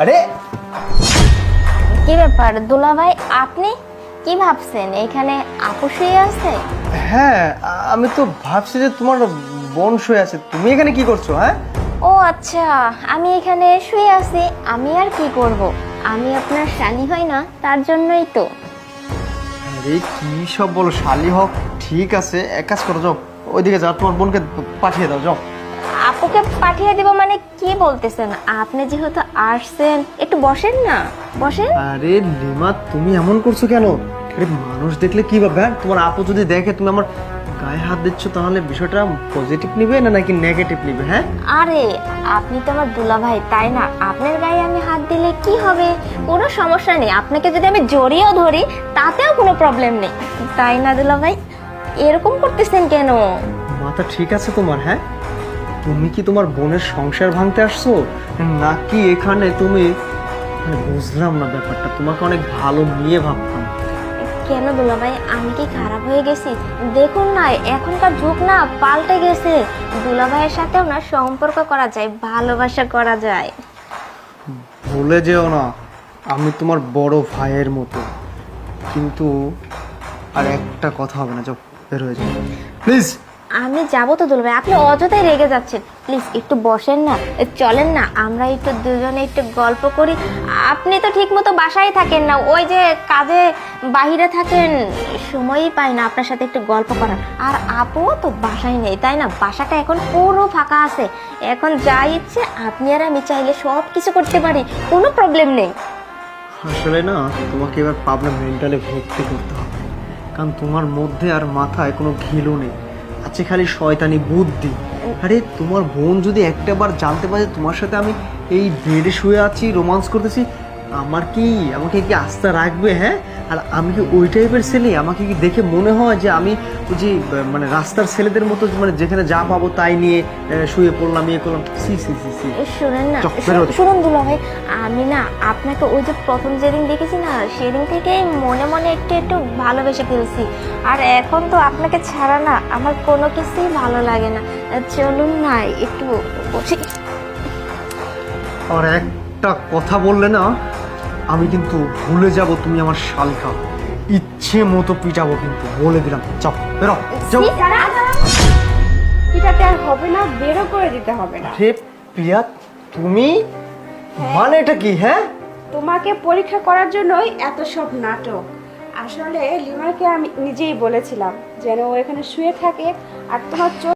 আরে কি ব্যাপার দুলা ভাই, আপনি কি ভাবছেন? এখানে আপু শুয়ে আছে? হ্যাঁ, আমি তো ভাবছি যে তোমার বোন শুয়ে আছে, তুমি এখানে কি করছো? হ্যাঁ, ও আচ্ছা, আমি এখানে শুয়ে আছি। আমি আর কি করব, আমি আপনার শালি হই না, তার জন্যই তো। আরে কি সব বলো, শালি হোক ঠিক আছে, এক কাজ করো, যাও ওইদিকে যাও, তোমার বোনকে পাঠিয়ে দাও, যাও। আপুকে পাঠিয়ে দিব মানে কি বলতেছেন? আপনি যেহেতু আসছেন, একটু বসেন না, বসেন। আরে লিমা, তুমি এমন করছো কেন? আরে মানুষ দেখলে কি ভাববে? হ্যাঁ, তোমার আপু যদি দেখে তুমি আমার গায়ে হাত দিচ্ছ, তাহলে বিষয়টা পজিটিভ নিবে না নাকি নেগেটিভ নিবে? হ্যাঁ, আরে আপনি তো আমার দুলা ভাই, তাই না? আপনার গায়ে আমি হাত দিলে কি হবে? কোনো সমস্যা নেই। আপনাকে যদি আমি জড়িয়েও ধরি, তাতেও কোনো প্রবলেম নেই, তাই না দুলা ভাই? এরকম করতেছেন কেন? মাথা ঠিক আছে তোমার? হ্যাঁ, তুমি কি তোমার বোনের সংসার ভাঙতে আসছো নাকি এখানে তুমি, মানে বুঝলাম না ব্যাপারটা। তোমাকে অনেক ভালো মেয়ে ভাবতাম। কেন দুলা ভাই, আমি কি খারাপ হয়ে গেছি? দেখুন না, এখনকার যুগ না পাল্টে গেছে। দুলা ভাইয়ের সাথেও না সম্পর্ক করা যায়, ভালোবাসা করা যায়। ভুলে যেও না, আমি তোমার বড় ভাইয়ের মতো। কিন্তু আর একটা কথা হবে না, যাও বের হয়ে যাও প্লিজ। আমি যাবো তো দুলা ভাই, আপনি অযথাই রেগে যাচ্ছেন। প্লিজ একটু বসেন না, চলেন না, আমরা একটু দুজনে একটু গল্প করি। আপনি তো ঠিক মতো বাসায় থাকেন না, ওই যে কাজে বাহিরে থাকেন, সময়ই পাই না আপনার সাথে একটু গল্প করার। আর আপুও তো বাসায় নেই, তাই না? বাসাটা এখন পুরো ফাঁকা আছে। এখন যা ইচ্ছে আপনি আর আমি চাইলে সব কিছু করতে পারি, কোনো প্রবলেম নেই। আসলে না, তোমাকে এবার পাবনা মেন্টালে ভর্তি করতে হবে, কারণ তোমার মধ্যে আর মাথায় কোনো ঘিলু নেই, আছে খালি শয়তানি বুদ্ধি। আরে তোমার বোন যদি একটাবার জানতে পারে তোমার সাথে আমি এই বেডে শুয়ে আছি, রোমান্স করতেছি, আমাকে কি আস্থা রাখবে? হ্যাঁ, আর আমি কি ওই টাইপের ছেলে? আমাকে কি দেখে মনে হয় যে আমি ওই যে মানে রাস্তার ছেলেদের মতো, মানে যেখানে যা পাবো তাই নিয়ে শুয়ে পড়লাম, ইয়ে করলাম? সি সি সি সি। শুনেন না, চল, বেরো। শুনুন দুলা ভাই, আমি না আপনাকে ওই যে প্রথম যেদিন দেখেছি না, সেদিন থেকেই মনে মনে একটু একটু ভালোবেসে ফেলছি। আর এখন তো আপনাকে ছাড়া না আমার কোনো কিছুই ভালো লাগে না। চলুন না একটু বসি। আর একটা কথা বললে না, আমি কিন্তু ভুলে যাব তুমি আমার শালিকা। ইচ্ছে মতো পিটাবো কিন্তু, বলে দিলাম। চাপ, বেরো, যাও। পিঠাতে আর হবে না, বেরো করে দিতে হবে না। হে প্রিয়া, তুমি মানে এটা কি? হ্যাঁ, তোমাকে পরীক্ষা করার জন্যই এত সব নাটক। আসলে লিমাকে আমি নিজেই বলেছিলাম যেন ও এখানে শুয়ে থাকে, আর তোমার